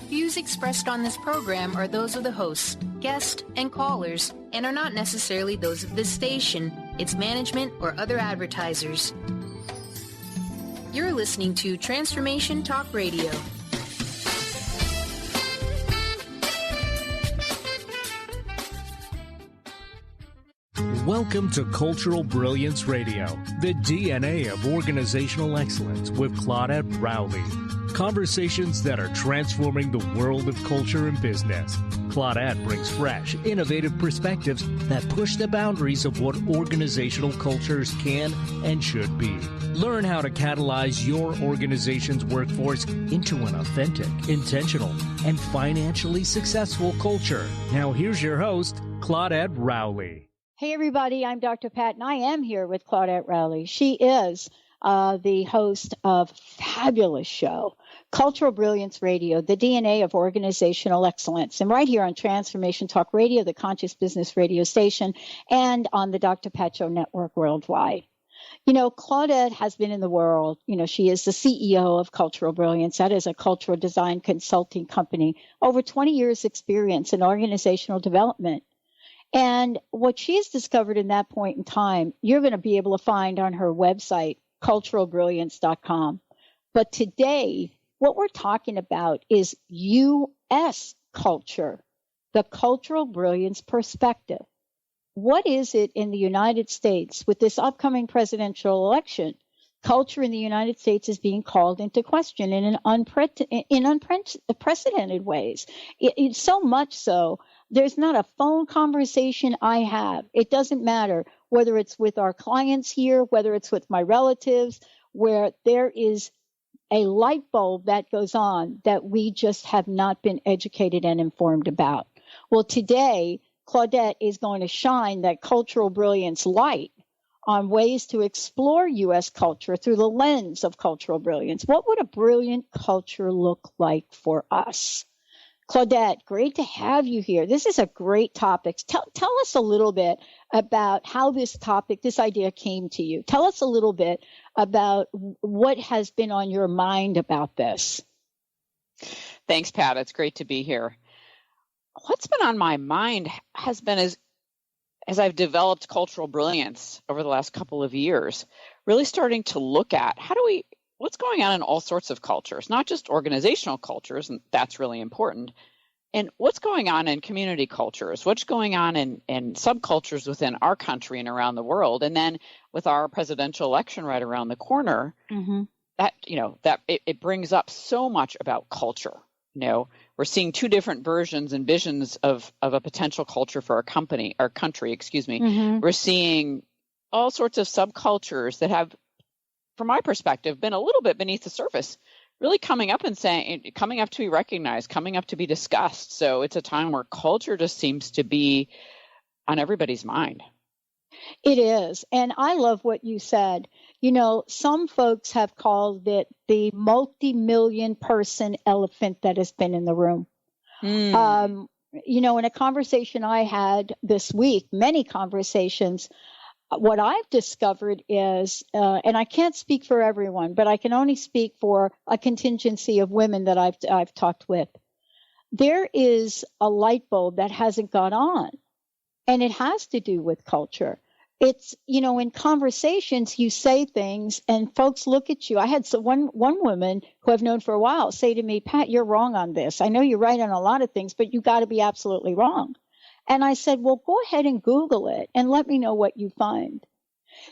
Views expressed on this program are those of the host, guest, and callers, and are not necessarily those of this station, its management, or other advertisers. You're listening to Transformation Talk Radio. Welcome to Cultural Brilliance Radio, the DNA of organizational excellence with Claudette Rowley. Conversations that are transforming the world of culture and business. Claudette brings fresh, innovative perspectives that push the boundaries of what organizational cultures can and should be. Learn how to catalyze your organization's workforce into an authentic, intentional, and financially successful culture. Now here's your host, Claudette Rowley. Hey everybody, I'm Dr. Pat, and I am here with Claudette Rowley. She is the host of a fabulous show, Cultural Brilliance Radio, the DNA of organizational excellence, and right here on Transformation Talk Radio, the Conscious Business Radio station, and on the Dr. Pat Show Network worldwide. You know, Claudette has been in the world. You know, she is the CEO of Cultural Brilliance. That is a cultural design consulting company, over 20 years experience in organizational development. And what she's discovered in that point in time, you're going to be able to find on her website, culturalbrilliance.com. But today, what we're talking about is U.S. culture, the cultural brilliance perspective. What is it in the United States with this upcoming presidential election? Culture in the United States is being called into question in unprecedented ways. It's so much so, there's not a phone conversation I have. It doesn't matter whether it's with our clients here, whether it's with my relatives, where there is a light bulb that goes on that we just have not been educated and informed about. Well, today, Claudette is going to shine that cultural brilliance light on ways to explore U.S. culture through the lens of cultural brilliance. What would a brilliant culture look like for us? Claudette, great to have you here. This is a great topic. Tell us a little bit about how this idea came to you. Tell us a little bit about what has been on your mind about this. Thanks, Pat. It's great to be here. What's been on my mind has been as I've developed cultural brilliance over the last couple of years, really starting to look at what's going on in all sorts of cultures, not just organizational cultures, and that's really important, and what's going on in community cultures, what's going on in subcultures within our country and around the world, and then with our presidential election right around the corner, it brings up so much about culture. You know, we're seeing two different versions and visions of a potential culture for our country. Mm-hmm. We're seeing all sorts of subcultures that have, from my perspective, been a little bit beneath the surface, really coming up to be recognized, coming up to be discussed. So it's a time where culture just seems to be on everybody's mind. It is. And I love what you said. You know, some folks have called it the multi-million person elephant that has been in the room. You know, in a conversation I had this week, many conversations, what I've discovered is, and I can't speak for everyone, but I can only speak for a contingency of women that I've talked with. There is a light bulb that hasn't gone on, and it has to do with culture. It's, you know, in conversations, you say things and folks look at you. I had one woman who I've known for a while say to me, Pat, you're wrong on this. I know you're right on a lot of things, but you got to be absolutely wrong. And I said, well, go ahead and Google it and let me know what you find.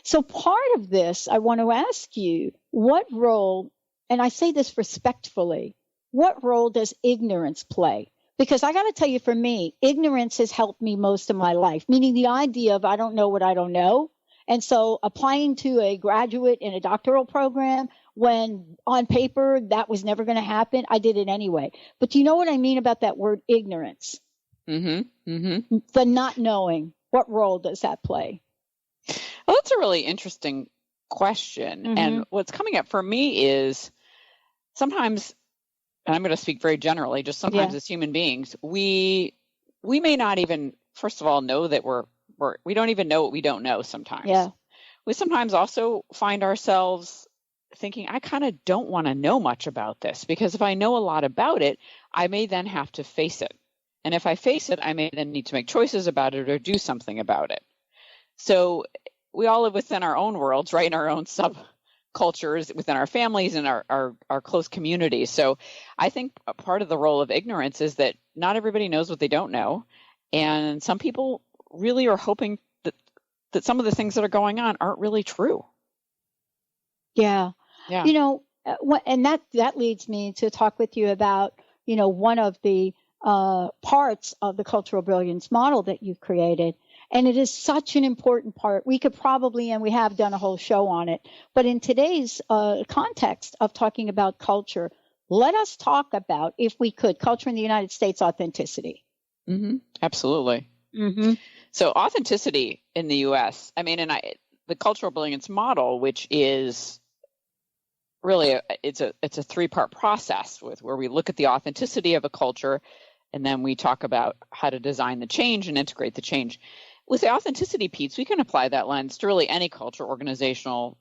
So part of this, I want to ask you, what role, and I say this respectfully, what role does ignorance play? Because I got to tell you, for me, ignorance has helped me most of my life, meaning the idea of I don't know what I don't know. And so applying to a graduate in a doctoral program, when on paper that was never going to happen, I did it anyway. But do you know what I mean about that word ignorance? Mm-hmm. Mm-hmm. The not knowing. What role does that play? Well, that's a really interesting question. Mm-hmm. And what's coming up for me is sometimes, and I'm going to speak very generally, just sometimes as human beings, we may not even, first of all, know that we don't even know what we don't know sometimes. Yeah. We sometimes also find ourselves thinking, I kind of don't want to know much about this, because if I know a lot about it, I may then have to face it. And if I face it, I may then need to make choices about it or do something about it. So we all live within our own worlds, right? In our own subcultures, within our families and our close communities. So I think a part of the role of ignorance is that not everybody knows what they don't know. And some people really are hoping that some of the things that are going on aren't really true. Yeah. Yeah. And that leads me to talk with you about, one of the parts of the Cultural Brilliance model that you've created. And it is such an important part. We could probably, and we have done a whole show on it, but in today's context of talking about culture, let us talk about, if we could, culture in the United States, authenticity. Mm-hmm. Absolutely. Mm-hmm. So authenticity in the U.S., the Cultural Brilliance model, which is really it's a 3-part process where we look at the authenticity of a culture, and then we talk about how to design the change and integrate the change. With the authenticity piece, we can apply that lens to really any culture, organizational,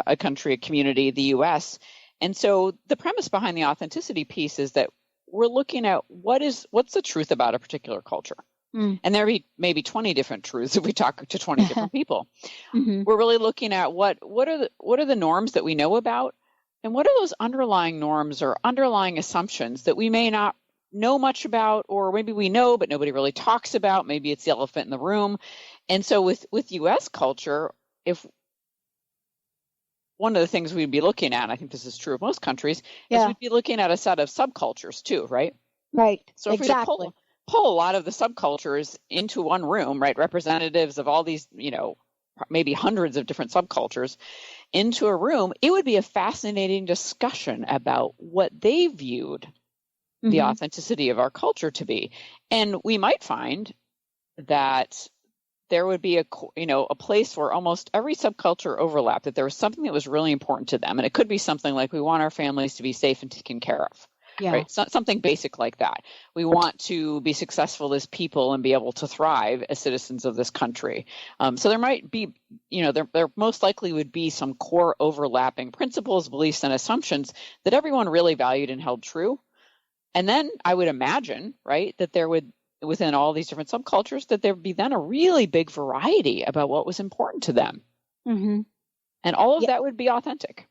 a country, a community, the U.S. And so the premise behind the authenticity piece is that we're looking at what's the truth about a particular culture. And there may be 20 different truths if we talk to 20 different people. Mm-hmm. We're really looking at what are the norms that we know about, and what are those underlying norms or underlying assumptions that we may not know much about, or maybe we know but nobody really talks about. Maybe it's the elephant in the room. And so with U.S. culture, if one of the things we'd be looking at, I think this is true of most countries, is we'd be looking at a set of subcultures too, right? Right. So if we pull a lot of the subcultures into one room, right, representatives of all these, maybe hundreds of different subcultures into a room, it would be a fascinating discussion about what they viewed the authenticity of our culture to be. And we might find that there would be a place where almost every subculture overlapped, that there was something that was really important to them. And it could be something like, we want our families to be safe and taken care of. Yeah. Right? Something basic like that. We want to be successful as people and be able to thrive as citizens of this country. So there might be, there most likely would be some core overlapping principles, beliefs, and assumptions that everyone really valued and held true. And then I would imagine, right, that there would, within all these different subcultures, that there would be then a really big variety about what was important to them. Mm-hmm. And all of that would be authentic.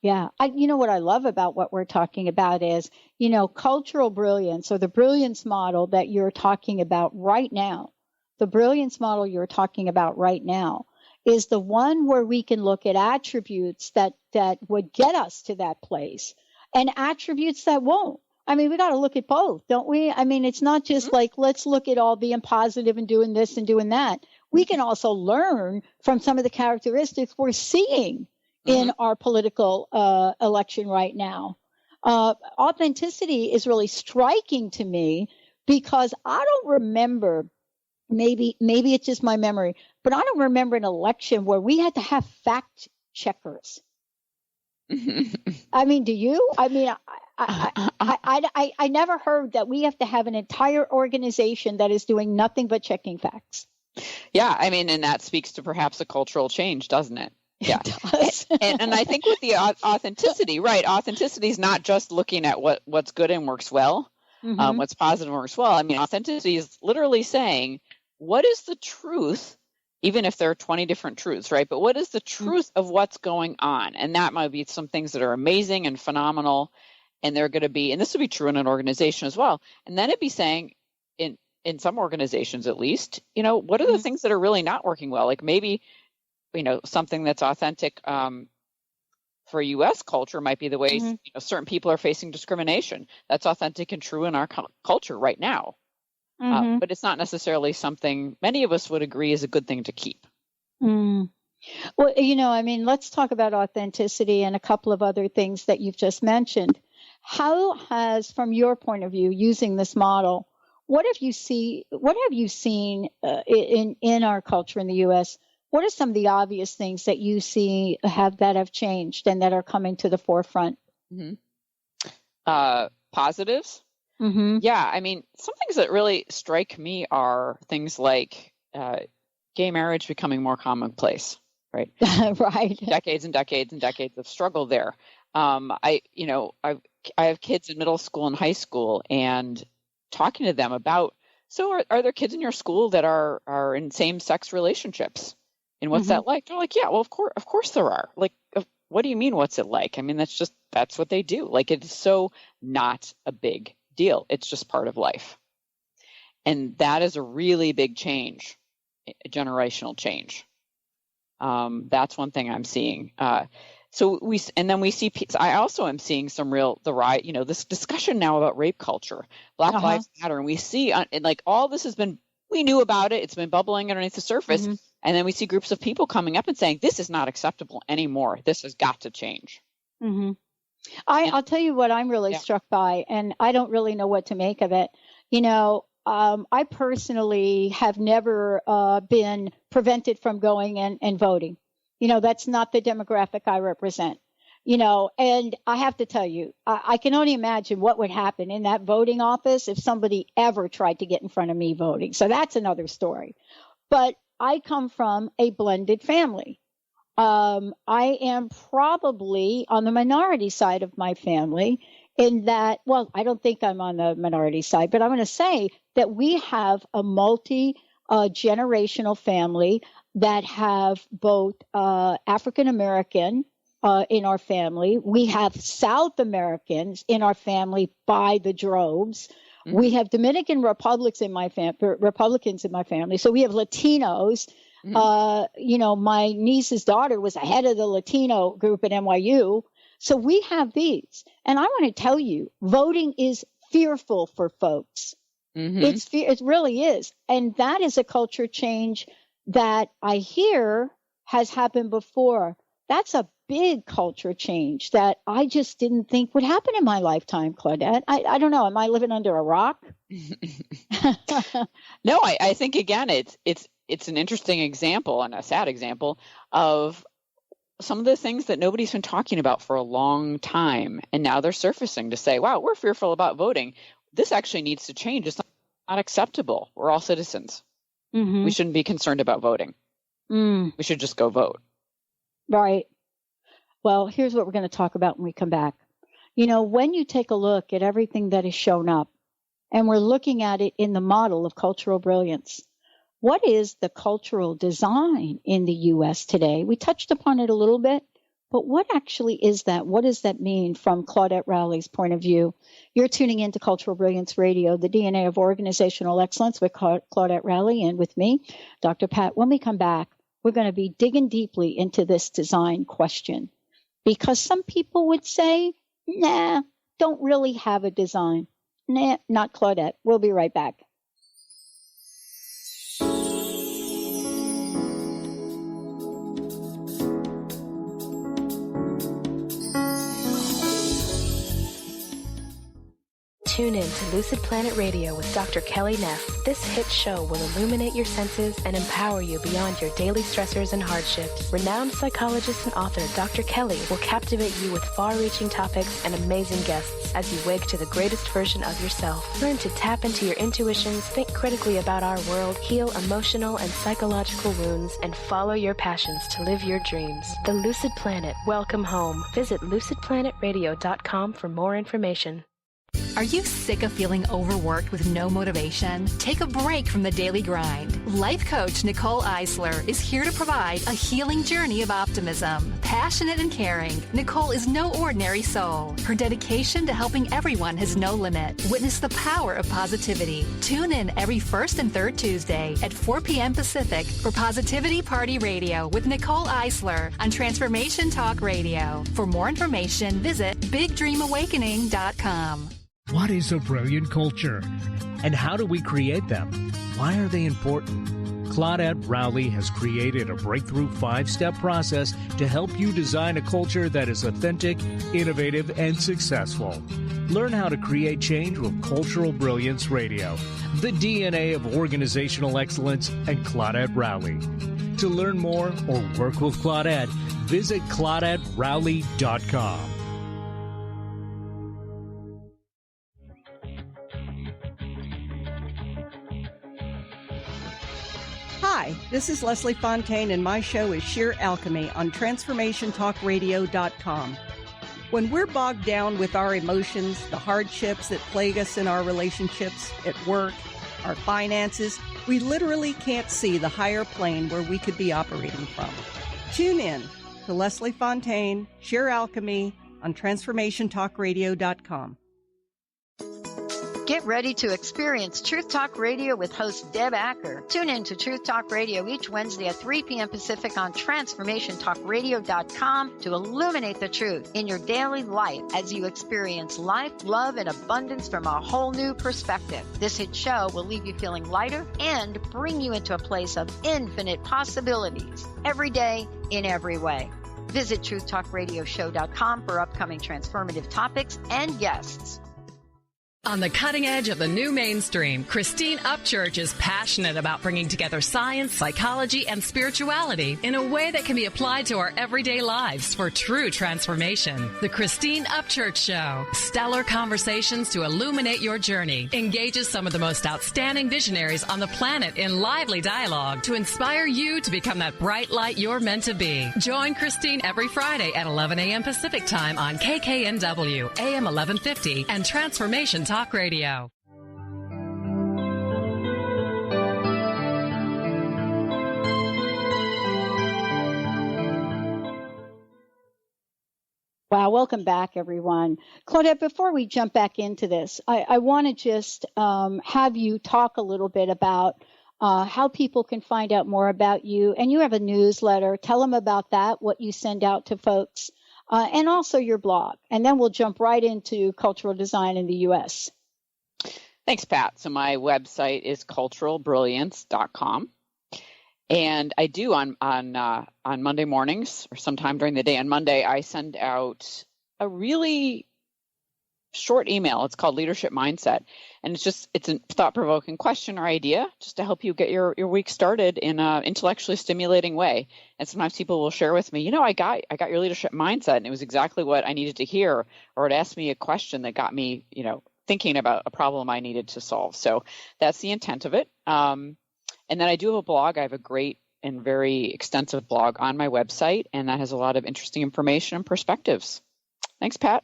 Yeah. What I love about what we're talking about is, cultural brilliance, or the brilliance model that you're talking about right now. The brilliance model you're talking about right now is the one where we can look at attributes that would get us to that place, and attributes that won't. We got to look at both, don't we? It's not just like, let's look at all being positive and doing this and doing that. We can also learn from some of the characteristics we're seeing in our political election right now. Authenticity is really striking to me, because I don't remember, maybe it's just my memory, but I don't remember an election where we had to have fact checkers. Do you? I never heard that we have to have an entire organization that is doing nothing but checking facts. Yeah, and that speaks to perhaps a cultural change, doesn't it? Yeah. And I think with the authenticity, right, authenticity is not just looking at what's good and works well, what's positive and works well. Authenticity is literally saying, what is the truth, even if there are 20 different truths, right? But what is the truth of what's going on? And that might be some things that are amazing and phenomenal, and they're going to be, and this would be true in an organization as well. And then it'd be saying, in some organizations at least, what are the things that are really not working well? Like maybe, something that's authentic for U.S. culture might be the ways certain people are facing discrimination. That's authentic and true in our culture right now. But it's not necessarily something many of us would agree is a good thing to keep. Well, let's talk about authenticity and a couple of other things that you've just mentioned. How has, from your point of view, using this model, what have you seen in our culture in the U.S.? What are some of the obvious things that you see have changed and that are coming to the forefront? Positives? Yeah, some things that really strike me are things like gay marriage becoming more commonplace. right? Right. Decades and decades and decades of struggle there. I have kids in middle school and high school, and talking to them about, so are there kids in your school that are in same-sex relationships? And what's that like? They're like, yeah, well, of course there are. Like, what do you mean, what's it like? I mean, that's what they do. Like, it's so not a big deal. It's just part of life. And that is a really big change, a generational change. That's one thing I'm seeing. So we see, I also am seeing this discussion now about rape culture, Black Lives Matter. And we see, and like all this we knew about it. It's been bubbling underneath the surface. And then we see groups of people coming up and saying, this is not acceptable anymore. This has got to change. I'll tell you what I'm really struck by, and I don't really know what to make of it. I personally have never been prevented from going and voting. That's not the demographic I represent. And I have to tell you, I can only imagine what would happen in that voting office if somebody ever tried to get in front of me voting. So that's another story. But I come from a blended family. I am probably on the minority side of my family in that, well, I don't think I'm on the minority side, but I'm going to say that we have a multi-generational family that have both African American in our family. We have South Americans in our family by the droves. We have Dominican Republicans in my family. So we have Latinos. My niece's daughter was the head of the Latino group at NYU. So we have these. And I want to tell you, voting is fearful for folks. It really is. And that is a culture change that I hear has happened before. That's a big culture change that I just didn't think would happen in my lifetime, Claudette. I don't know. Am I living under a rock? No, I think, again, it's an interesting example and a sad example of some of the things that nobody's been talking about for a long time. And now they're surfacing to say, wow, we're fearful about voting. This actually needs to change. It's not acceptable. We're all citizens. We shouldn't be concerned about voting. We should just go vote. Right. Well, here's what we're going to talk about when we come back. When you take a look at everything that has shown up, and we're looking at it in the model of cultural brilliance, what is the cultural design in the U.S. today? We touched upon it a little bit, but what actually is that? What does that mean from Claudette Rowley's point of view? You're tuning into Cultural Brilliance Radio, the DNA of organizational excellence with Claudette Rowley and with me, Dr. Pat. When we come back, we're going to be digging deeply into this design question. Because some people would say, nah, don't really have a design. Nah, not Claudette. We'll be right back. Tune in to Lucid Planet Radio with Dr. Kelly Neff. This hit show will illuminate your senses and empower you beyond your daily stressors and hardships. Renowned psychologist and author Dr. Kelly will captivate you with far-reaching topics and amazing guests as you wake to the greatest version of yourself. Learn to tap into your intuitions, think critically about our world, heal emotional and psychological wounds, and follow your passions to live your dreams. The Lucid Planet. Welcome home. Visit lucidplanetradio.com for more information. Are you sick of feeling overworked with no motivation? Take a break from the daily grind. Life coach Nicole Eisler is here to provide a healing journey of optimism. Passionate and caring, Nicole is no ordinary soul. Her dedication to helping everyone has no limit. Witness the power of positivity. Tune in every first and third Tuesday at 4 p.m. Pacific for Positivity Party Radio with Nicole Eisler on Transformation Talk Radio. For more information, visit BigDreamAwakening.com. What is a brilliant culture? And how do we create them? Why are they important? Claudette Rowley has created a breakthrough 5-step process to help you design a culture that is authentic, innovative, and successful. Learn how to create change with Cultural Brilliance Radio, the DNA of organizational excellence, and Claudette Rowley. To learn more or work with Claudette, visit ClaudetteRowley.com. Hi, this is Leslie Fontaine, and my show is Sheer Alchemy on TransformationTalkRadio.com. When we're bogged down with our emotions, the hardships that plague us in our relationships, at work, our finances, we literally can't see the higher plane where we could be operating from. Tune in to Leslie Fontaine, Sheer Alchemy on TransformationTalkRadio.com. Get ready to experience Truth Talk Radio with host Deb Acker. Tune in to Truth Talk Radio each Wednesday at 3 p.m. Pacific on TransformationTalkRadio.com to illuminate the truth in your daily life as you experience life, love, and abundance from a whole new perspective. This hit show will leave you feeling lighter and bring you into a place of infinite possibilities every day in every way. Visit TruthTalkRadioshow.com for upcoming transformative topics and guests. On the cutting edge of the new mainstream, Christine Upchurch is passionate about bringing together science, psychology, and spirituality in a way that can be applied to our everyday lives for true transformation. The Christine Upchurch Show, stellar conversations to illuminate your journey, engages some of the most outstanding visionaries on the planet in lively dialogue to inspire you to become that bright light you're meant to be. Join Christine every Friday at 11 a.m. Pacific Time on KKNW, AM 1150, and Transformation Talk Radio. Wow, welcome back, everyone. Claudette, before we jump back into this, I want to just have you talk a little bit about how people can find out more about you. And you have a newsletter. Tell them about that, what you send out to folks, and also your blog. And then we'll jump right into cultural design in the U.S. Thanks, Pat. So my website is culturalbrilliance.com. And I do on Monday mornings or sometime during the day on Monday, I send out a really short email. It's called Leadership Mindset. And it's a thought-provoking question or idea just to help you get your week started in an intellectually stimulating way. And sometimes people will share with me, I got your leadership mindset, and it was exactly what I needed to hear, or it asked me a question that got me, thinking about a problem I needed to solve. So that's the intent of it. And then I do have a blog. I have a great and very extensive blog on my website, and that has a lot of interesting information and perspectives. Thanks, Pat.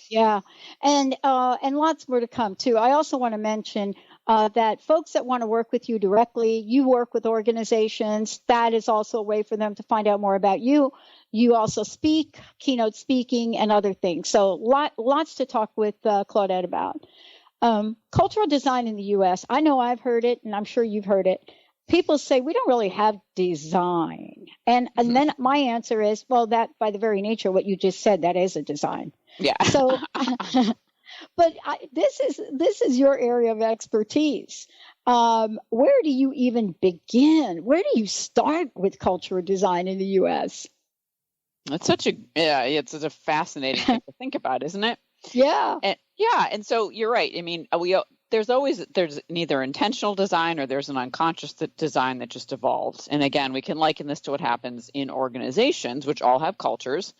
Yeah, and lots more to come too. I also want to mention that folks that want to work with you directly, you work with organizations. That is also a way for them to find out more about you. You also speak, keynote speaking, and other things. So lots to talk with Claudette about. Cultural design in the U.S., I know I've heard it, and I'm sure you've heard it. People say we don't really have design. And then my answer is, well, that by the very nature of what you just said, that is a design. Yeah. So, but this is your area of expertise. Where do you even begin? Where do you start with cultural design in the U.S.? It's such a fascinating thing to think about, isn't it? Yeah. And so you're right. I mean, there's neither intentional design or there's an unconscious design that just evolves. And again, we can liken this to what happens in organizations, which all have cultures,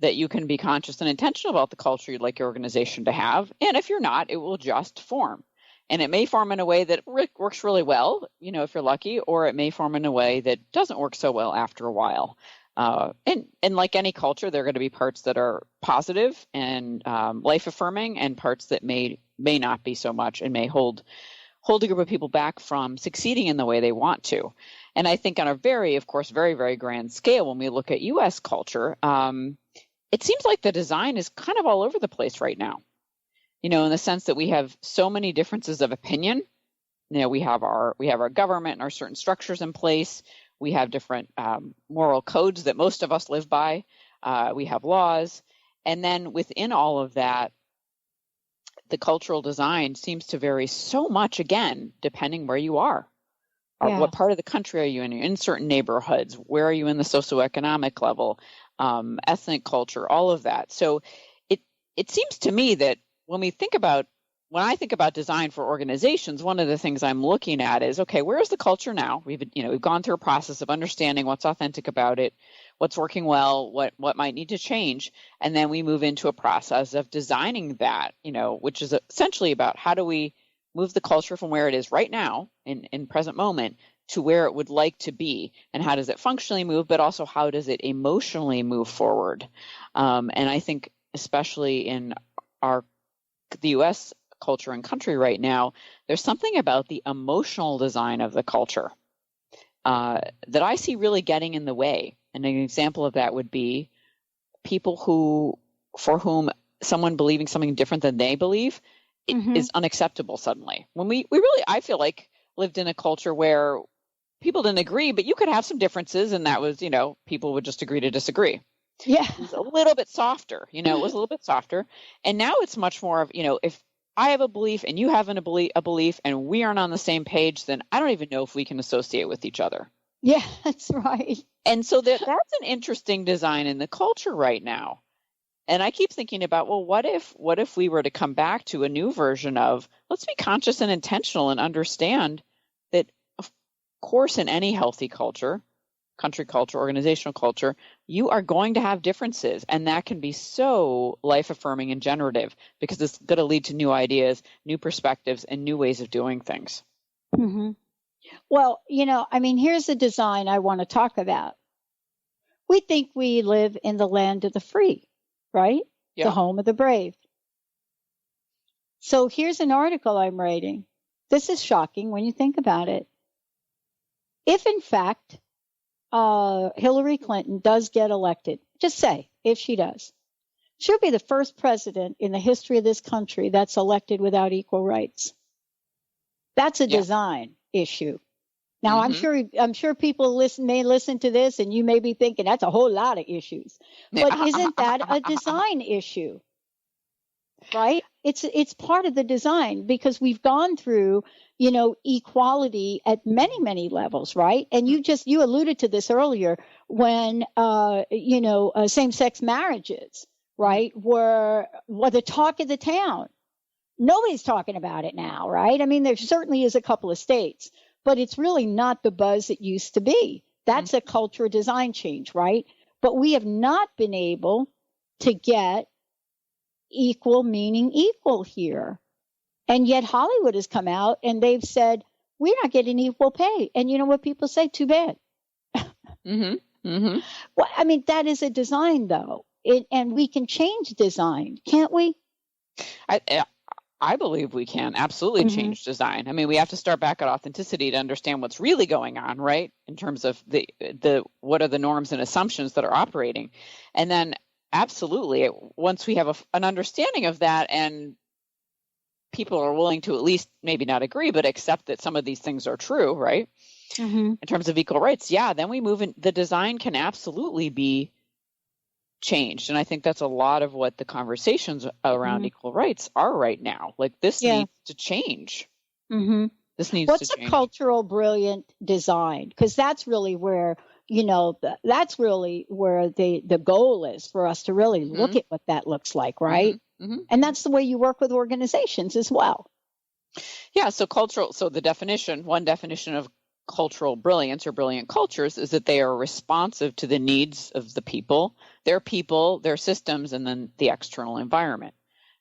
that you can be conscious and intentional about the culture you'd like your organization to have. And if you're not, it will just form. And it may form in a way that works really well, if you're lucky, or it may form in a way that doesn't work so well after a while. And like any culture, there are going to be parts that are positive and life affirming, and parts that may not be so much, and may hold a group of people back from succeeding in the way they want to. And I think on a very, very grand scale, when we look at U.S. culture, it seems like the design is kind of all over the place right now. In the sense that we have so many differences of opinion. We have our government and our certain structures in place. We have different moral codes that most of us live by. We have laws. And then within all of that, the cultural design seems to vary so much, again, depending where you are. Yeah. What part of the country are you in? You're in certain neighborhoods. Where are you in the socioeconomic level? Ethnic culture, all of that. So it seems to me that when I think about design for organizations, one of the things I'm looking at is, okay, where is the culture now? We've gone through a process of understanding what's authentic about it, what's working well, what might need to change, and then we move into a process of designing that, which is essentially about how do we move the culture from where it is right now in present moment to where it would like to be, and how does it functionally move, but also how does it emotionally move forward. And I think especially in the U.S. culture and country right now, there's something about the emotional design of the culture that I see really getting in the way. And an example of that would be people for whom someone believing something different than they believe is unacceptable suddenly. When we really, I feel like, lived in a culture where people didn't agree, but you could have some differences, and that was, people would just agree to disagree. Yeah. It was a little bit softer, it was a little bit softer. And now it's much more of, if I have a belief and you have a belief and we aren't on the same page, then I don't even know if we can associate with each other. Yeah, that's right. And so that's an interesting design in the culture right now. And I keep thinking about, well, what if we were to come back to a new version of, let's be conscious and intentional and understand that, of course, in any healthy culture, country culture, organizational culture, you are going to have differences. And that can be so life-affirming and generative because it's going to lead to new ideas, new perspectives, and new ways of doing things. Mm-hmm. Well, here's the design I want to talk about. We think we live in the land of the free, right? Yeah. The home of the brave. So here's an article I'm writing. This is shocking when you think about it. If, in fact, Hillary Clinton does get elected, just say, if she does, she'll be the first president in the history of this country that's elected without equal rights. That's a design issue. Now, I'm sure people may listen to this and you may be thinking that's a whole lot of issues, but isn't that a design issue? Right? It's part of the design because we've gone through, equality at many, many levels, right? And you alluded to this earlier when, same-sex marriages, right, were the talk of the town. Nobody's talking about it now, right? I mean, there certainly is a couple of states, but it's really not the buzz it used to be. That's a cultural design change, right? But we have not been able to get equal meaning equal here. And yet Hollywood has come out and they've said, we're not getting equal pay. And you know what people say? Too bad. Well, that is a design, though. And we can change design, can't we? I believe we can absolutely change design. We have to start back at authenticity to understand what's really going on, right? In terms of the what are the norms and assumptions that are operating. And then absolutely, once we have an understanding of that and people are willing to at least maybe not agree, but accept that some of these things are true, right? In terms of equal rights, then we move in. The design can absolutely be changed. And I think that's a lot of what the conversations around equal rights are right now. Like this needs to change. This needs to change. What's a cultural brilliant design? Because that's really where, that's really where the goal is for us to really look at what that looks like, right? And that's the way you work with organizations as well. Yeah. So one definition of cultural brilliance or brilliant cultures is that they are responsive to the needs of the people, their systems, and then the external environment.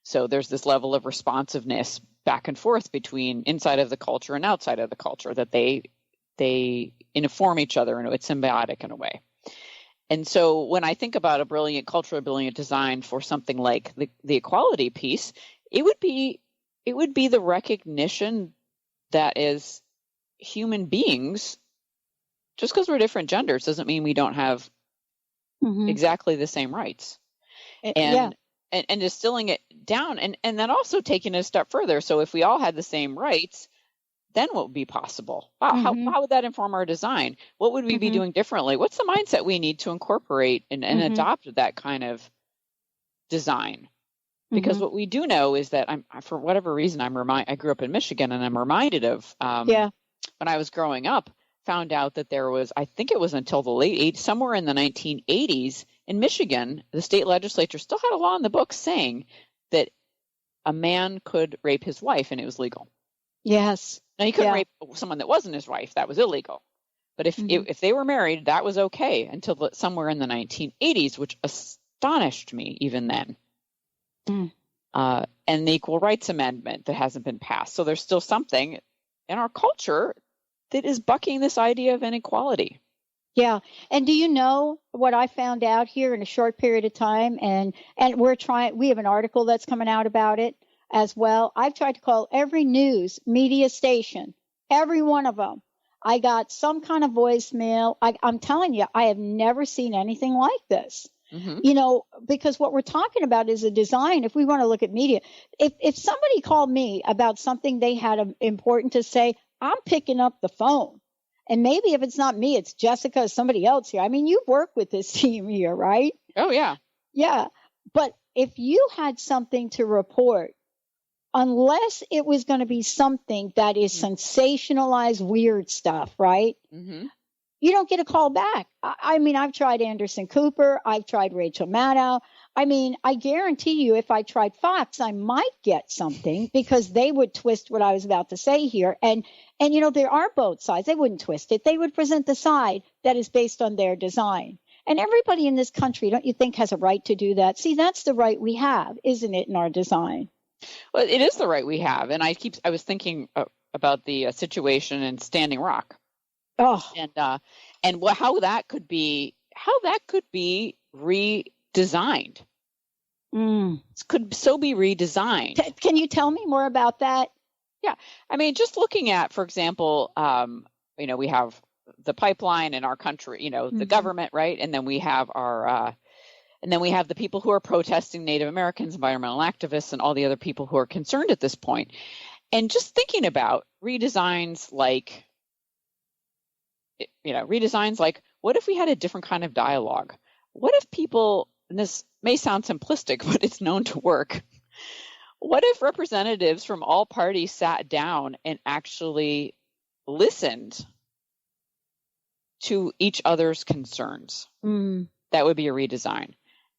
So there's this level of responsiveness back and forth between inside of the culture and outside of the culture that they inform each other, and it's symbiotic in a way. And so when I think about a culturally brilliant design for something like the equality piece, it would be the recognition that as human beings, just because we're different genders doesn't mean we don't have exactly the same rights. And distilling it down and then also taking it a step further. So if we all had the same rights, then what would be possible? Wow, how would that inform our design? What would we be doing differently? What's the mindset we need to incorporate and adopt that kind of design? Because what we do know is that for whatever reason, I grew up in Michigan, and I'm reminded of when I was growing up, found out that there was, I think it was until the late 80s, somewhere in the 1980s in Michigan, the state legislature still had a law in the books saying that a man could rape his wife and it was legal. Yes. Now, he couldn't rape someone that wasn't his wife. That was illegal. But if they were married, that was okay until somewhere in the 1980s, which astonished me even then. And the Equal Rights Amendment that hasn't been passed. So there's still something in our culture that is bucking this idea of inequality. Yeah. And do you know what I found out here in a short period of time? And we have an article that's coming out about it as well. I've tried to call every news media station, every one of them. I got some kind of voicemail. I'm telling you, I have never seen anything like this. Mm-hmm. Because what we're talking about is a design. If we want to look at media, if somebody called me about something they had important to say, I'm picking up the phone. And maybe if it's not me, it's Jessica or somebody else here. I mean, you've worked with this team here, right? Oh, yeah. Yeah. But if you had something to report, unless it was going to be something that is sensationalized, weird stuff, right? Mm-hmm. You don't get a call back. I mean, I've tried Anderson Cooper. I've tried Rachel Maddow. I mean, I guarantee you if I tried Fox, I might get something because they would twist what I was about to say here. And there are both sides. They wouldn't twist it. They would present the side that is based on their design. And everybody in this country, don't you think, has a right to do that? See, that's the right we have, isn't it, in our design? Well, it is the right we have. And I was thinking about the situation in Standing Rock. Oh, and how that could be redesigned. It could so be redesigned. Can you tell me more about that? Yeah, I mean, just looking at, for example, we have the pipeline in our country, the government, right, and then we have the people who are protesting, Native Americans, environmental activists, and all the other people who are concerned at this point. And just thinking about redesigns like. What if we had a different kind of dialogue? What if people, and this may sound simplistic, but it's known to work. What if representatives from all parties sat down and actually listened to each other's concerns? That would be a redesign.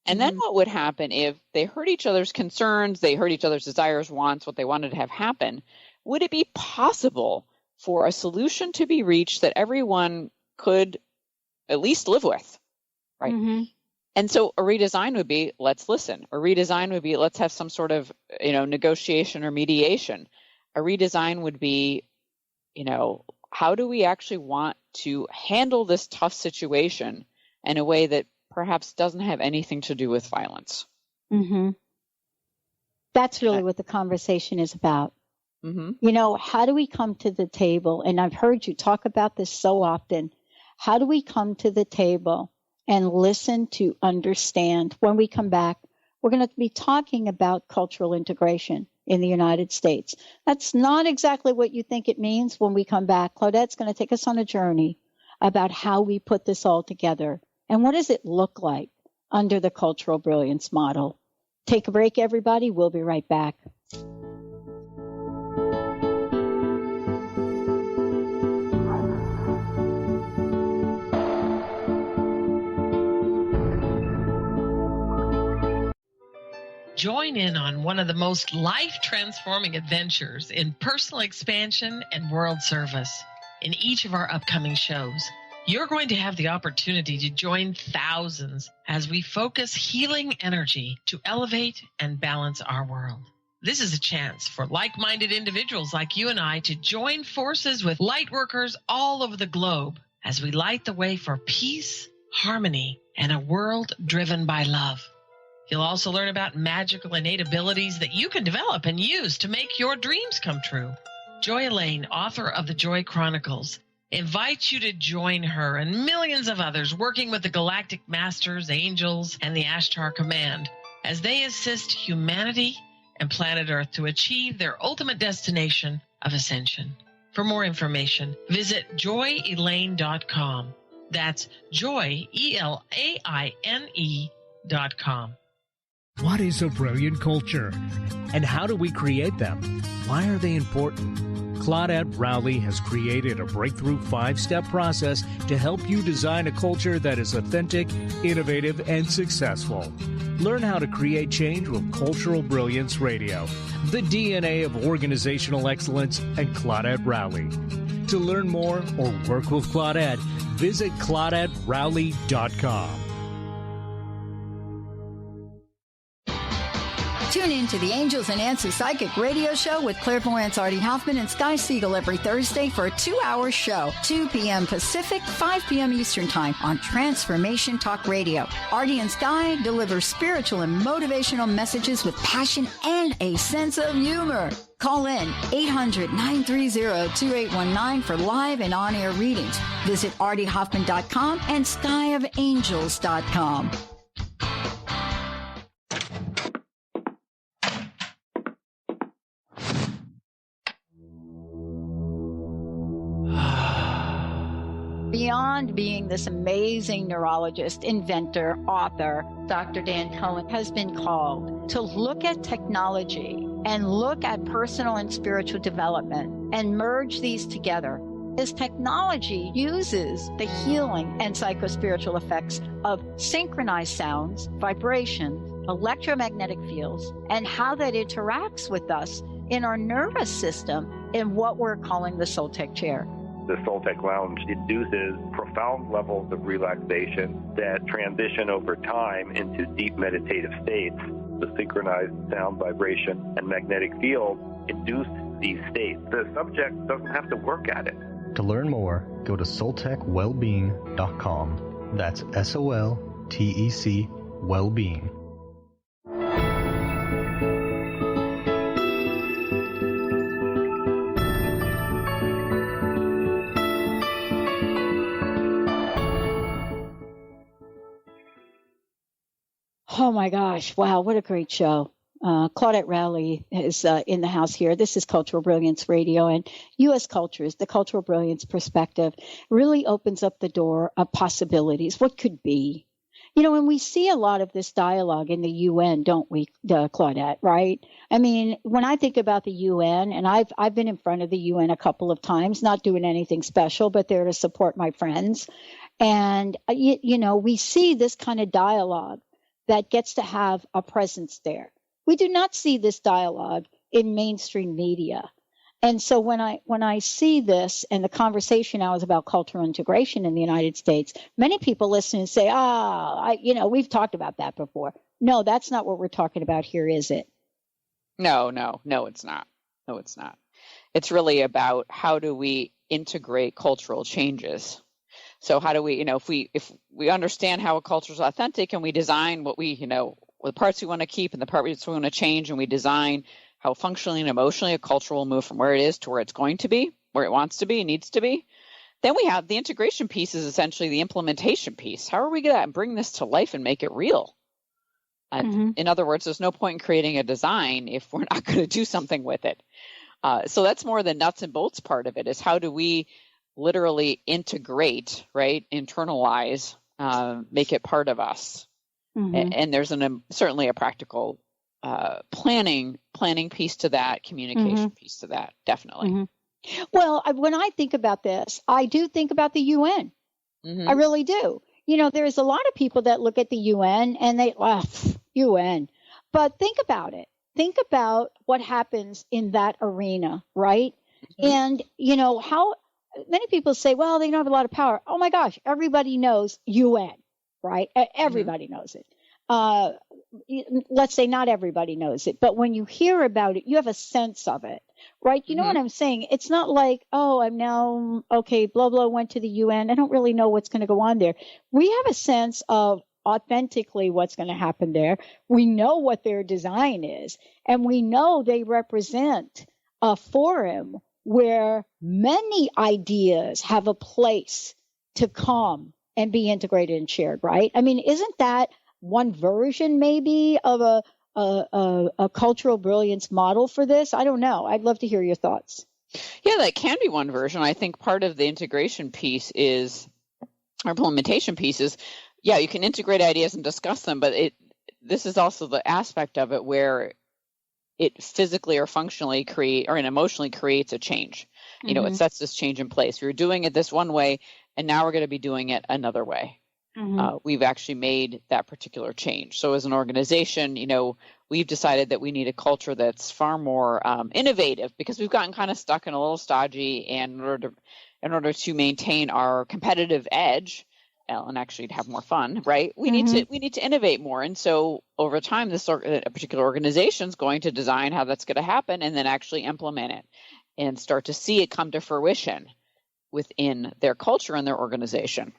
And then what would happen if they heard each other's concerns, they heard each other's desires, wants, what they wanted to have happen? Would it be possible for a solution to be reached that everyone could at least live with, right? Mm-hmm. And so a redesign would be, let's listen. A redesign would be, let's have some sort of, negotiation or mediation. A redesign would be, how do we actually want to handle this tough situation in a way that perhaps doesn't have anything to do with violence? Mm-hmm. That's really what the conversation is about. Mm-hmm. How do we come to the table? And I've heard you talk about this so often. How do we come to the table and listen to understand? When we come back, we're going to be talking about cultural integration in the United States. That's not exactly what you think it means. When we come back, Claudette's going to take us on a journey about how we put this all together and what does it look like under the Cultural Brilliance model. Take a break, everybody. We'll be right back. Join in on one of the most life-transforming adventures in personal expansion and world service. In each of our upcoming shows, you're going to have the opportunity to join thousands as we focus healing energy to elevate and balance our world. This is a chance for like-minded individuals like you and I to join forces with light workers all over the globe as we light the way for peace, harmony, and a world driven by love. You'll also learn about magical innate abilities that you can develop and use to make your dreams come true. Joy Elaine, author of the Joy Chronicles, invites you to join her and millions of others working with the Galactic Masters, Angels, and the Ashtar Command as they assist humanity and planet Earth to achieve their ultimate destination of ascension. For more information, visit joyelaine.com. That's joy, ELAINE.com. What is a brilliant culture? And how do we create them? Why are they important? Claudette Rowley has created a breakthrough 5-step process to help you design a culture that is authentic, innovative, and successful. Learn how to create change with Cultural Brilliance Radio, the DNA of organizational excellence, and Claudette Rowley. To learn more or work with Claudette, visit ClaudetteRowley.com. Tune in to the Angels and Answers Psychic Radio Show with clairvoyants Artie Hoffman and Sky Siegel every Thursday for a 2-hour show, 2 p.m. Pacific, 5 p.m. Eastern Time on Transformation Talk Radio. Artie and Sky deliver spiritual and motivational messages with passion and a sense of humor. Call in 800-930-2819 for live and on-air readings. Visit artiehoffman.com and skyofangels.com. Beyond being this amazing neurologist, inventor, author, Dr. Dan Cohen has been called to look at technology and look at personal and spiritual development and merge these together. His technology uses the healing and psychospiritual effects of synchronized sounds, vibrations, electromagnetic fields, and how that interacts with us in our nervous system in what we're calling the Soul Tech chair. The Soul Tech Lounge induces profound levels of relaxation that transition over time into deep meditative states. The synchronized sound, vibration, and magnetic field induce these states. The subject doesn't have to work at it. To learn more, go to soultechwellbeing.com. That's SOLTEC Wellbeing. Oh my gosh. Wow. What a great show. Claudette Rowley is in the house here. This is Cultural Brilliance Radio, and U.S. Cultures, the Cultural Brilliance perspective really opens up the door of possibilities. What could be? You know, and we see a lot of this dialogue in the UN, don't we, Claudette, right? I mean, when I think about the UN, and I've been in front of the UN a couple of times, not doing anything special, but there to support my friends. And, you know, we see this kind of dialogue that gets to have a presence there. We do not see this dialogue in mainstream media. And so when I see this, and the conversation now is about cultural integration in the United States, many people listen and say, we've talked about that before. No, that's not what we're talking about here, is it? No, it's not. No, it's not. It's really about how do we integrate cultural changes. So how do we, if we understand how a culture is authentic and we design what we, the parts we want to keep and the parts we want to change, and we design how functionally and emotionally a culture will move from where it is to where it's going to be, where it wants to be, needs to be. Then we have the integration piece is essentially the implementation piece. How are we going to bring this to life and make it real? In other words, there's no point in creating a design if we're not going to do something with it. So that's more the nuts and bolts part of it, is how do we literally integrate, right? Internalize, make it part of us. And there's certainly a practical planning piece to that, communication piece to that, definitely. Well, when I think about this, I do think about the UN. I really do. There's a lot of people that look at the UN and they laugh, UN. But think about it. Think about what happens in that arena, right? And, how many people say, well, they don't have a lot of power. Oh, my gosh, everybody knows UN, right? Everybody knows it. Let's say not everybody knows it, but when you hear about it, you have a sense of it, right? You know what I'm saying? It's not like, oh, I'm now, okay, blah, blah, went to the UN. I don't really know what's going to go on there. We have a sense of authentically what's going to happen there. We know what their design is, and we know they represent a forum where many ideas have a place to come and be integrated and shared, right? I mean, isn't that one version maybe of a cultural brilliance model for this? I don't know. I'd love to hear your thoughts. Yeah, that can be one version. I think part of the integration piece is, or implementation piece is, yeah, you can integrate ideas and discuss them, but this is also the aspect of it where it physically or functionally and emotionally creates a change. It sets this change in place. We were doing it this one way, and now we're going to be doing it another way. We've actually made that particular change. So as an organization, we've decided that we need a culture that's far more innovative, because we've gotten kind of stuck and a little stodgy. And in order to maintain our competitive edge and actually to have more fun, right? We need to innovate more. And so over time, a particular organization is going to design how that's going to happen and then actually implement it and start to see it come to fruition within their culture and their organization.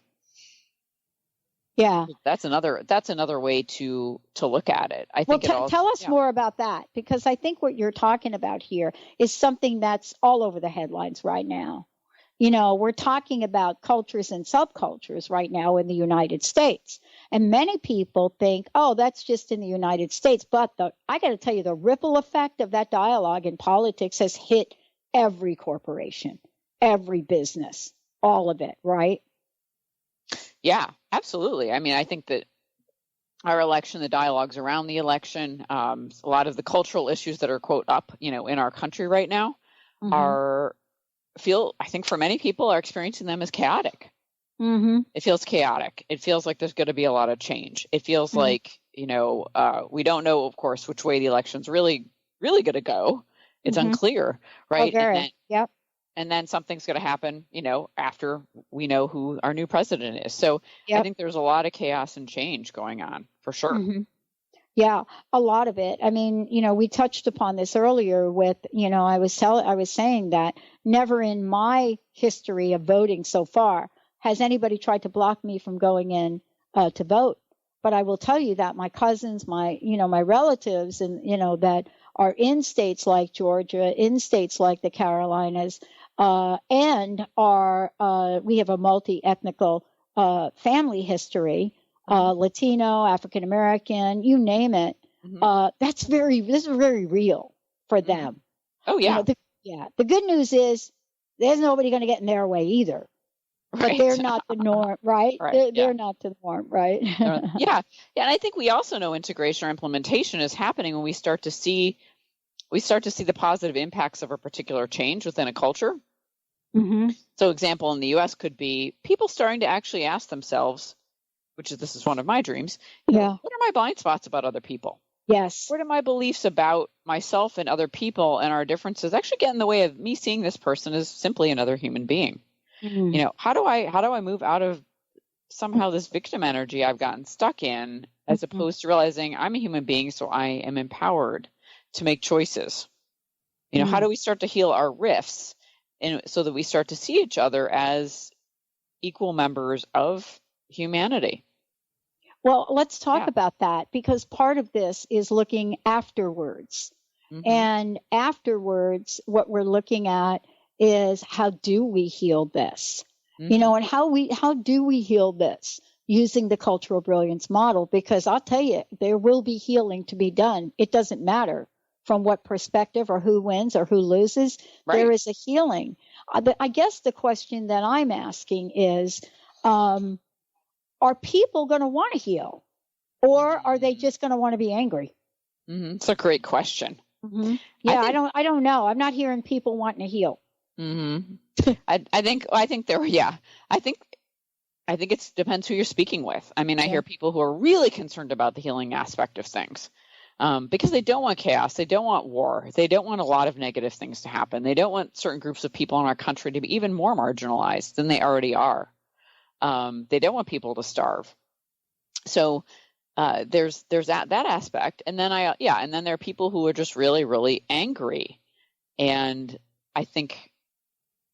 Yeah, that's another way to look at it. I think. Well, tell us more about that, because I think what you're talking about here is something that's all over the headlines right now. You know, we're talking about cultures and subcultures right now in the United States, and many people think, oh, that's just in the United States. But I got to tell you, the ripple effect of that dialogue in politics has hit every corporation, every business, all of it, right? Yeah, absolutely. I mean, I think that our election, the dialogues around the election, a lot of the cultural issues that are, quote, up, in our country right now I think for many people are experiencing them as chaotic. It feels chaotic. It feels like there's going to be a lot of change. It feels like, we don't know, of course, which way the election's really, really going to go. It's unclear, right? Yep. And then something's going to happen, after we know who our new president is. So I think there's a lot of chaos and change going on, for sure. Yeah, a lot of it. I mean, we touched upon this earlier with, I was saying that never in my history of voting so far has anybody tried to block me from going in to vote. But I will tell you that my cousins, my relatives, and, that are in states like Georgia, in states like the Carolinas, and we have a multi-ethnical family history, Latino, African American, you name it. This is very real for them. Oh yeah. The good news is there's nobody going to get in their way either. But they're not the norm, right? They're not the norm, right? Yeah. And I think we also know integration or implementation is happening when we start to see the positive impacts of a particular change within a culture. So example in the U.S. could be people starting to actually ask themselves, this is one of my dreams, what are my blind spots about other people? Yes. Where do my beliefs about myself and other people and our differences actually get in the way of me seeing this person as simply another human being? How do I move out of somehow this victim energy I've gotten stuck in, as opposed to realizing I'm a human being, so I am empowered to make choices? How do we start to heal our rifts, and so that we start to see each other as equal members of humanity? Well, let's talk about that, because part of this is looking afterwards. And afterwards, what we're looking at is how do we heal this? And how do we heal this using the Cultural Brilliance model? Because I'll tell you, there will be healing to be done. It doesn't matter from what perspective or who wins or who loses. There is a healing. I guess the question that I'm asking is, are people going to want to heal, or are they just going to want to be angry? It's a great question. Yeah, I don't know. I'm not hearing people wanting to heal. I think it depends who you're speaking with. I mean, I hear people who are really concerned about the healing aspect of things, because they don't want chaos. They don't want war. They don't want a lot of negative things to happen. They don't want certain groups of people in our country to be even more marginalized than they already are. They don't want people to starve. So there's that aspect. And then and then there are people who are just really, really angry. And I think,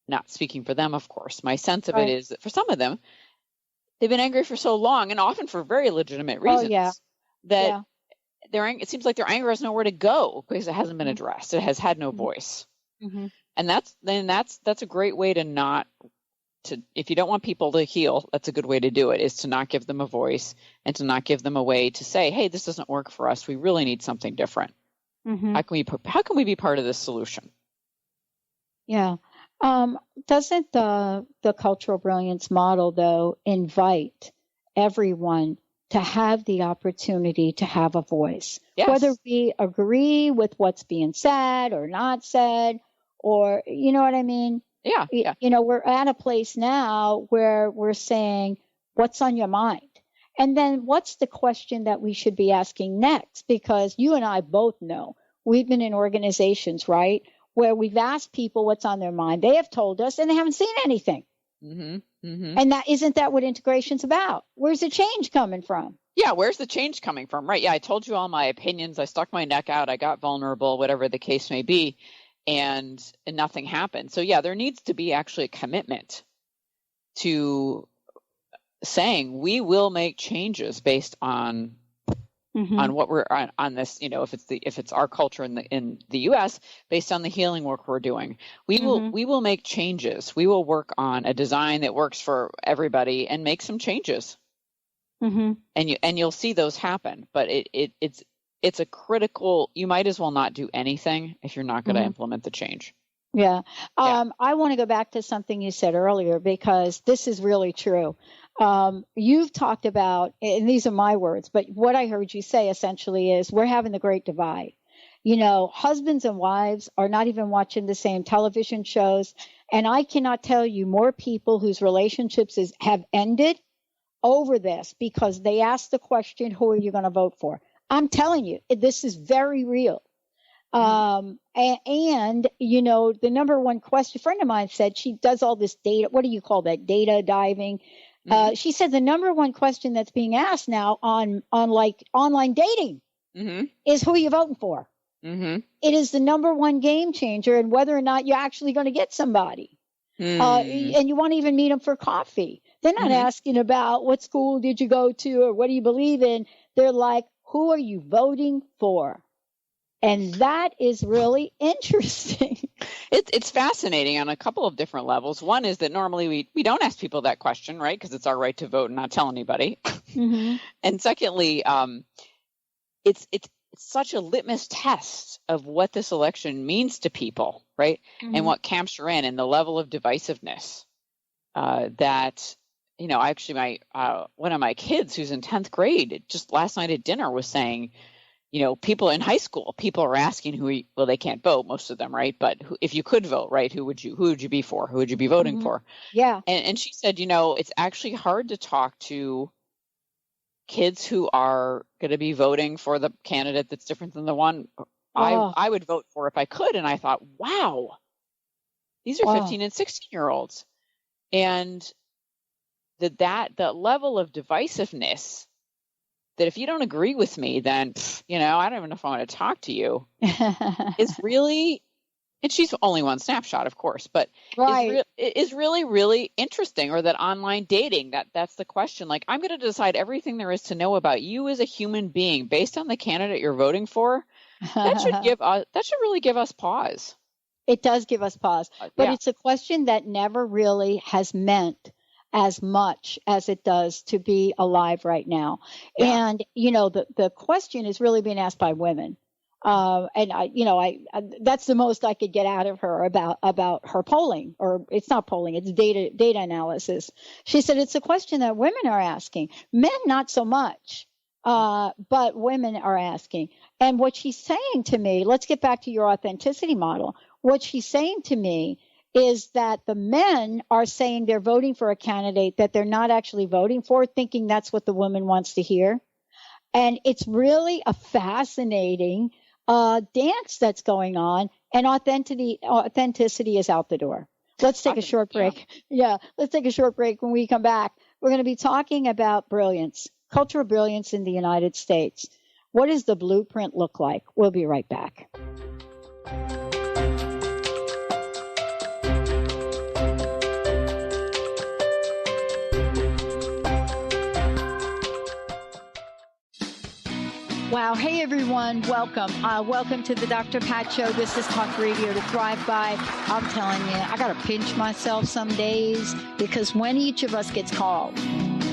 not speaking for them, of course, my sense of it is that for some of them, they've been angry for so long, and often for very legitimate reasons, that it seems like their anger has nowhere to go because it hasn't been addressed. It has had no voice. And that's a great way if you don't want people to heal, that's a good way to do it, is to not give them a voice and to not give them a way to say, hey, this doesn't work for us. We really need something different. How can we be part of this solution? Yeah. Doesn't the Cultural Brilliance model, though, invite everyone to have the opportunity to have a voice? Yes. Whether we agree with what's being said or not said, or, you know what I mean? Yeah. We're at a place now where we're saying, what's on your mind? And then what's the question that we should be asking next? Because you and I both know we've been in organizations, right, where we've asked people what's on their mind. They have told us, and they haven't seen anything. Mm-hmm. And isn't that what integration's about? Where's the change coming from? Yeah, where's the change coming from? Right. Yeah, I told you all my opinions. I stuck my neck out. I got vulnerable, whatever the case may be, and nothing happened. So yeah, there needs to be actually a commitment to saying we will make changes based on what we're on this, if it's our culture in the US, based on the healing work we're doing. We will make changes. We will work on a design that works for everybody and make some changes. And you'll see those happen. But it's a critical, you might as well not do anything if you're not going to implement the change. Yeah. I want to go back to something you said earlier, because this is really true. You've talked about, and these are my words, but what I heard you say essentially is we're having the great divide. Husbands and wives are not even watching the same television shows. And I cannot tell you more people whose relationships have ended over this because they asked the question, who are you going to vote for? I'm telling you, this is very real. And the number one question, a friend of mine said, she does all this data. What do you call that? Data diving. She said the number one question that's being asked now on like online dating is who are you voting for? It is the number one game changer in whether or not you're actually going to get somebody. And you won't even meet them for coffee. They're not asking about what school did you go to or what do you believe in. They're like, who are you voting for? And that is really interesting. It's fascinating on a couple of different levels. One is that normally we don't ask people that question, right? Because it's our right to vote and not tell anybody. And secondly, it's such a litmus test of what this election means to people, right? And what camps you're in and the level of divisiveness that, actually one of my kids who's in 10th grade, just last night at dinner was saying, people in high school, people are asking they can't vote, most of them, right? But if you could vote, right, who would you be for? Who would you be voting for? Yeah. And she said, it's actually hard to talk to kids who are going to be voting for the candidate that's different than the one I would vote for if I could. And I thought, wow, these are 15 and 16-year-olds. And the level of divisiveness that if you don't agree with me, then, I don't even know if I want to talk to you, is really, and she's only one snapshot, of course, but is really, really interesting. Or that online dating, that's the question. Like, I'm going to decide everything there is to know about you as a human being based on the candidate you're voting for. That should really give us pause. It does give us pause, but it's a question that never really has meant as much as it does to be alive right now. Yeah. And, the question is really being asked by women. And I that's the most I could get out of her about her polling, or it's not polling, it's data analysis. She said it's a question that women are asking, men not so much, but women are asking. And what she's saying to me, let's get back to your authenticity model. What she's saying to me is that the men are saying they're voting for a candidate that they're not actually voting for, thinking that's what the woman wants to hear. And it's really a fascinating dance that's going on, and authenticity is out the door. Let's take a short break. Yeah, let's take a short break. When we come back, we're going to be talking about brilliance, cultural brilliance in the United States. What does the blueprint look like? We'll be right back. Wow. Hey, everyone. Welcome. Welcome to the Dr. Pat Show. This is Talk Radio to Thrive By. I'm telling you, I got to pinch myself some days, because when each of us gets called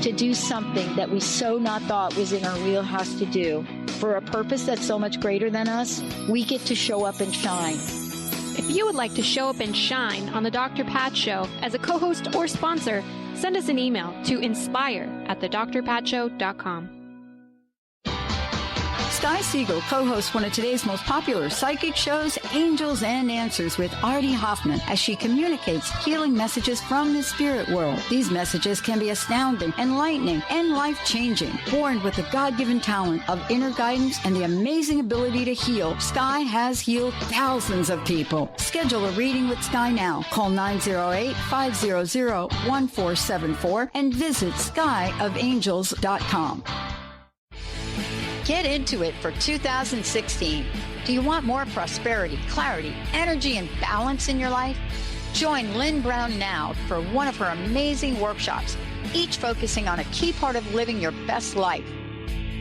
to do something that we so not thought was in our wheelhouse to do for a purpose that's so much greater than us, we get to show up and shine. If you would like to show up and shine on the Dr. Pat Show as a co-host or sponsor, send us an email to inspire@thedrpatshow.com. Sky Siegel co-hosts one of today's most popular psychic shows, Angels and Answers with Artie Hoffman, as she communicates healing messages from the spirit world. These messages can be astounding, enlightening, and life-changing. Born with the God-given talent of inner guidance and the amazing ability to heal, Sky has healed thousands of people. Schedule a reading with Sky now. Call 908-500-1474 and visit skyofangels.com. Get into it for 2016. Do you want more prosperity, clarity, energy, and balance in your life? Join Lynn Brown now for one of her amazing workshops, each focusing on a key part of living your best life.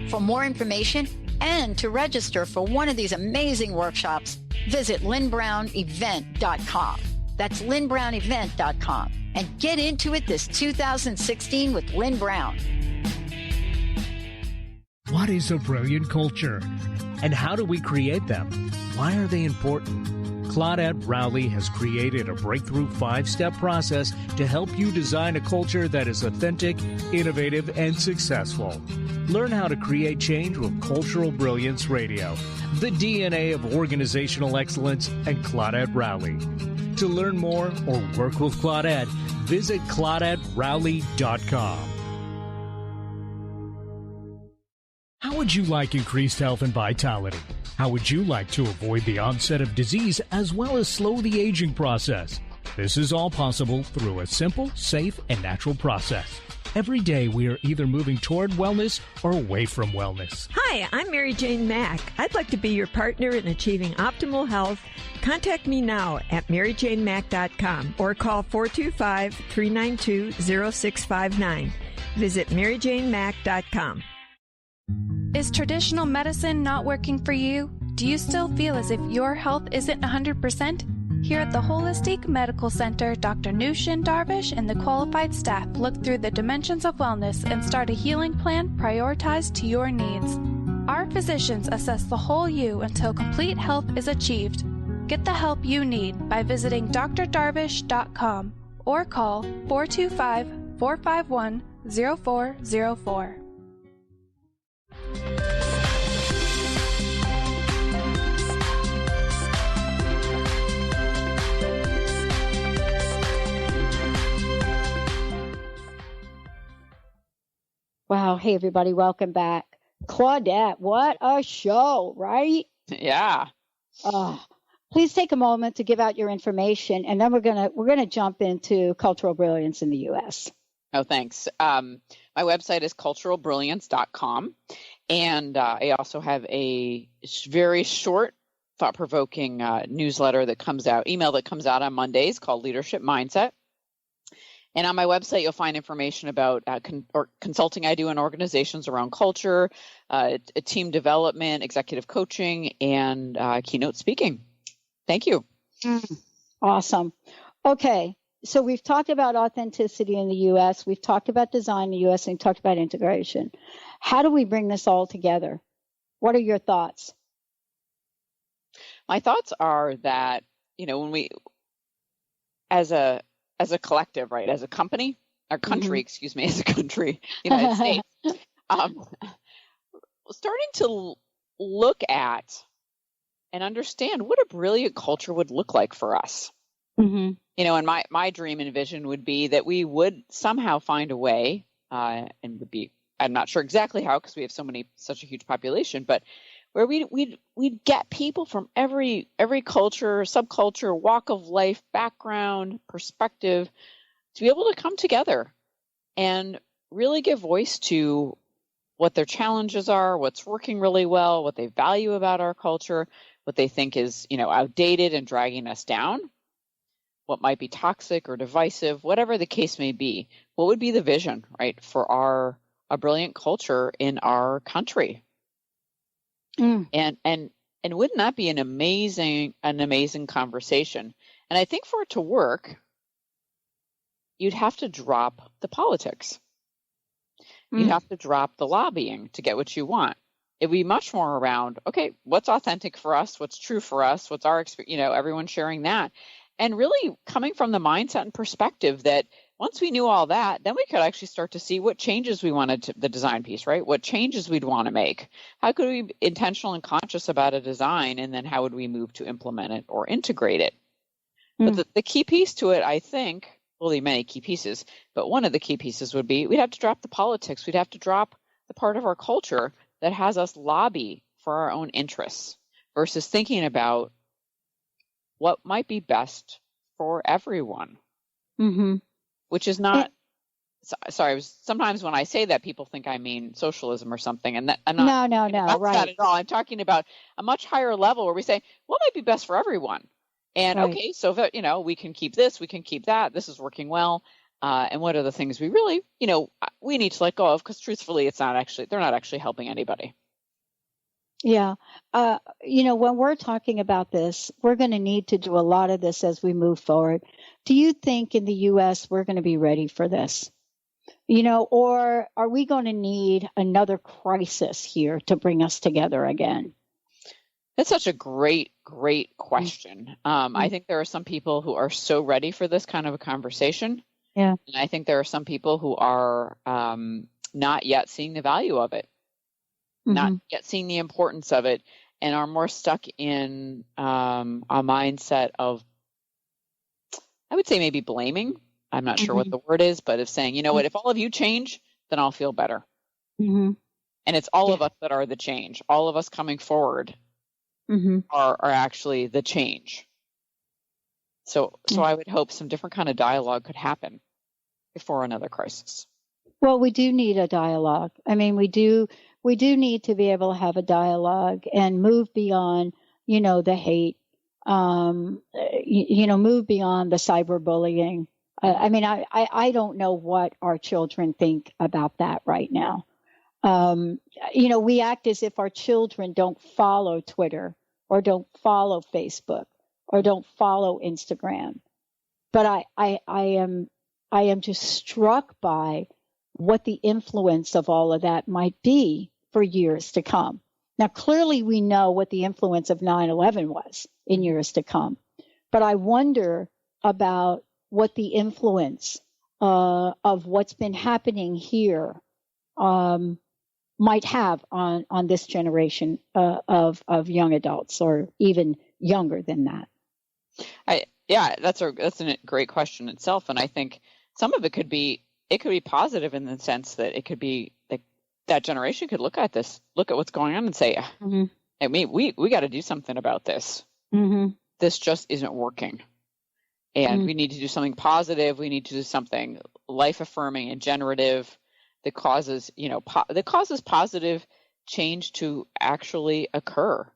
For more information and to register for one of these amazing workshops, visit lynnbrownevent.com. That's lynnbrownevent.com. And get into it this 2016 with Lynn Brown. What is a brilliant culture? And how do we create them? Why are they important? Claudette Rowley has created a breakthrough 5-step process to help you design a culture that is authentic, innovative, and successful. Learn how to create change with Cultural Brilliance Radio, the DNA of organizational excellence, and Claudette Rowley. To learn more or work with Claudette, visit ClaudetteRowley.com. How would you like increased health and vitality? How would you like to avoid the onset of disease as well as slow the aging process? This is all possible through a simple, safe, and natural process. Every day we are either moving toward wellness or away from wellness. Hi, I'm Mary Jane Mack. I'd like to be your partner in achieving optimal health. Contact me now at maryjanemack.com or call 425-392-0659. Visit maryjanemack.com. Is traditional medicine not working for you? Do you still feel as if your health isn't 100%? Here at the Holistic Medical Center, Dr. Nushin Darvish and the qualified staff look through the dimensions of wellness and start a healing plan prioritized to your needs. Our physicians assess the whole you until complete health is achieved. Get the help you need by visiting drdarvish.com or call 425-451-0404. Wow. Hey, everybody. Welcome back. Claudette, what a show, right? Yeah. Please take a moment to give out your information, and then we're gonna jump into Cultural Brilliance in the U.S. Oh, thanks. My website is culturalbrilliance.com, and I also have a very short, thought-provoking newsletter that comes out, email that comes out on Mondays called Leadership Mindset. And on my website, you'll find information about consulting I do in organizations around culture, team development, executive coaching, and keynote speaking. Thank you. Awesome. Okay. So we've talked about authenticity in the U.S. We've talked about design in the U.S. and we've talked about integration. How do we bring this all together? What are your thoughts? My thoughts are that, when we, as a collective, right, as a company, our country, as a country, United States, starting to look at and understand what a brilliant culture would look like for us. And my dream and vision would be that we would somehow find a way, and would be, I'm not sure exactly how, because we have such a huge population, but where we'd get people from every culture, subculture, walk of life, background, perspective, to be able to come together and really give voice to what their challenges are, what's working really well, what they value about our culture, what they think is, outdated and dragging us down, what might be toxic or divisive, whatever the case may be. What would be the vision, right, for a brilliant culture in our country? And wouldn't that be an amazing conversation? And I think for it to work, you'd have to drop the politics. You'd have to drop the lobbying to get what you want. It'd be much more around, okay, what's authentic for us? What's true for us? What's our experience? Everyone sharing that. And really coming from the mindset and perspective that once we knew all that, then we could actually start to see what changes we wanted to the design piece, right? What changes we'd want to make. How could we be intentional and conscious about a design, and then how would we move to implement it or integrate it? But the key piece to it, I think, well, there are many key pieces, but one of the key pieces would be we'd have to drop the politics. We'd have to drop the part of our culture that has us lobby for our own interests versus thinking about what might be best for everyone. Mm-hmm. Which is not, sometimes when I say that, people think I mean socialism or something. And that, I'm not right. that at all. I'm talking about a much higher level where we say, what might be best for everyone? And okay, so if, we can keep this, we can keep that. This is working well. And what are the things we really, we need to let go of? Because truthfully, they're not actually helping anybody. Yeah. When we're talking about this, we're going to need to do a lot of this as we move forward. Do you think in the U.S. we're going to be ready for this? Or are we going to need another crisis here to bring us together again? That's such a great, great question. I think there are some people who are so ready for this kind of a conversation. Yeah. And I think there are some people who are not yet seeing the value of it. Not yet seeing the importance of it, and are more stuck in a mindset of, I would say maybe blaming. I'm not sure what the word is, but of saying, what, if all of you change, then I'll feel better. Mm-hmm. And it's all of us that are the change. All of us coming forward are actually the change. So I would hope some different kind of dialogue could happen before another crisis. Well, we do need a dialogue. I mean, we do need to be able to have a dialogue and move beyond, the hate, move beyond the cyberbullying. I don't know what our children think about that right now. We act as if our children don't follow Twitter or don't follow Facebook or don't follow Instagram. But I am just struck by what the influence of all of that might be for years to come. Now, clearly we know what the influence of 9/11 was in years to come, but I wonder about what the influence of what's been happening here might have on this generation of young adults, or even younger than that. That's a great question itself, and I think some of it could be positive in the sense that it could be that generation could look at what's going on and say, I mean, we got to do something about this. This just isn't working. And we need to do something positive. We need to do something life affirming and generative that causes positive change to actually occur.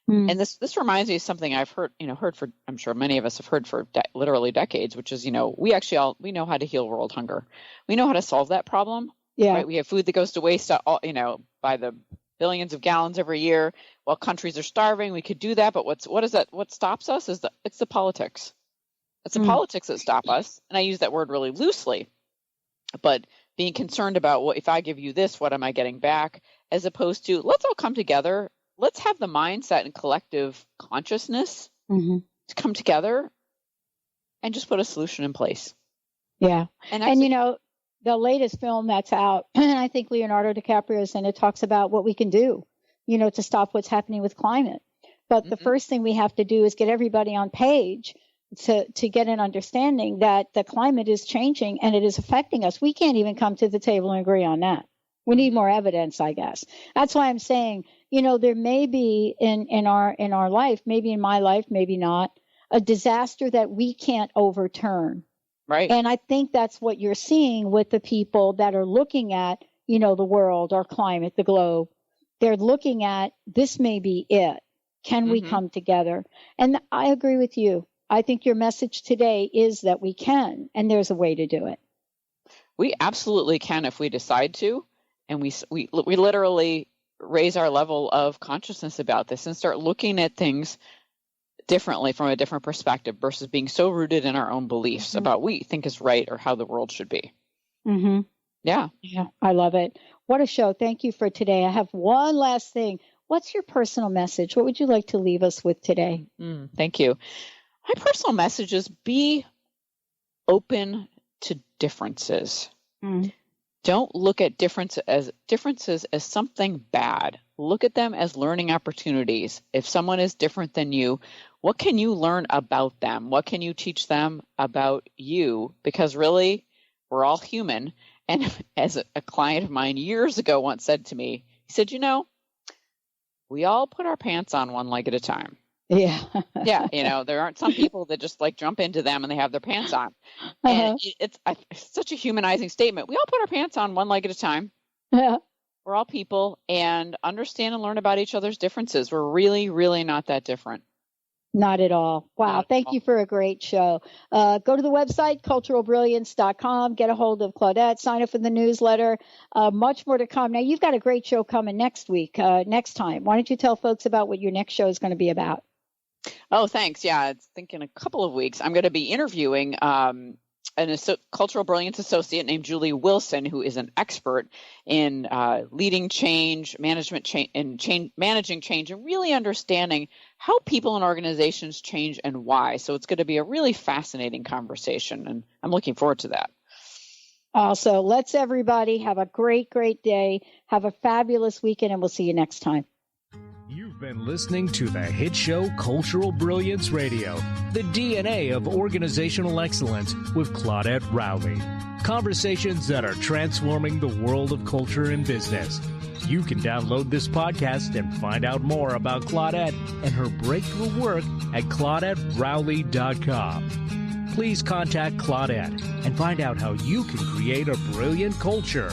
And this reminds me of something I've heard for, I'm sure many of us have heard for literally decades, which is, we know how to heal world hunger. We know how to solve that problem. Yeah. Right? We have food that goes to waste, by the billions of gallons every year while countries are starving. We could do that. But what stops us is it's the politics. It's the politics that stop us. And I use that word really loosely, but being concerned about if I give you this, what am I getting back? As opposed to, let's all come together. Let's have the mindset and collective consciousness to come together and just put a solution in place. Yeah. And the latest film that's out, I think Leonardo DiCaprio's in it, talks about what we can do, to stop what's happening with climate. But the first thing we have to do is get everybody on page to get an understanding that the climate is changing and it is affecting us. We can't even come to the table and agree on that. We need more evidence, I guess. That's why I'm saying, there may be in our life, maybe in my life, maybe not, a disaster that we can't overturn. Right. And I think that's what you're seeing with the people that are looking at, the world, our climate, the globe. They're looking at, this may be it. Can we come together? And I agree with you. I think your message today is that we can, and there's a way to do it. We absolutely can if we decide to, and we literally raise our level of consciousness about this and start looking at things differently from a different perspective versus being so rooted in our own beliefs about what we think is right or how the world should be. Yeah. I love it. What a show. Thank you for today. I have one last thing. What's your personal message? What would you like to leave us with today? Thank you. My personal message is be open to differences. Don't look at differences as something bad. Look at them as learning opportunities. If someone is different than you, what can you learn about them? What can you teach them about you? Because really, we're all human. And as a client of mine years ago once said to me, he said, we all put our pants on one leg at a time. Yeah. Yeah. There aren't some people that just like jump into them and they have their pants on. And it's such a humanizing statement. We all put our pants on one leg at a time. We're all people, and understand and learn about each other's differences. We're really, really not that different. Not at all. Wow. Thank you for a great show. Go to the website, culturalbrilliance.com. Get a hold of Claudette. Sign up for the newsletter. Much more to come. Now, you've got a great show coming next week, next time. Why don't you tell folks about what your next show is going to be about? Oh, thanks. Yeah, I think in a couple of weeks, I'm going to be interviewing Cultural Brilliance associate named Julie Wilson, who is an expert in leading change, managing change, and really understanding how people and organizations change and why. So it's going to be a really fascinating conversation, and I'm looking forward to that. Also, let's everybody have a great, great day. Have a fabulous weekend, and we'll see you next time. You've been listening to the hit show Cultural Brilliance Radio, the DNA of organizational excellence with Claudette Rowley. Conversations that are transforming the world of culture and business. You can download this podcast and find out more about Claudette and her breakthrough work at ClaudetteRowley.com. Please contact Claudette and find out how you can create a brilliant culture.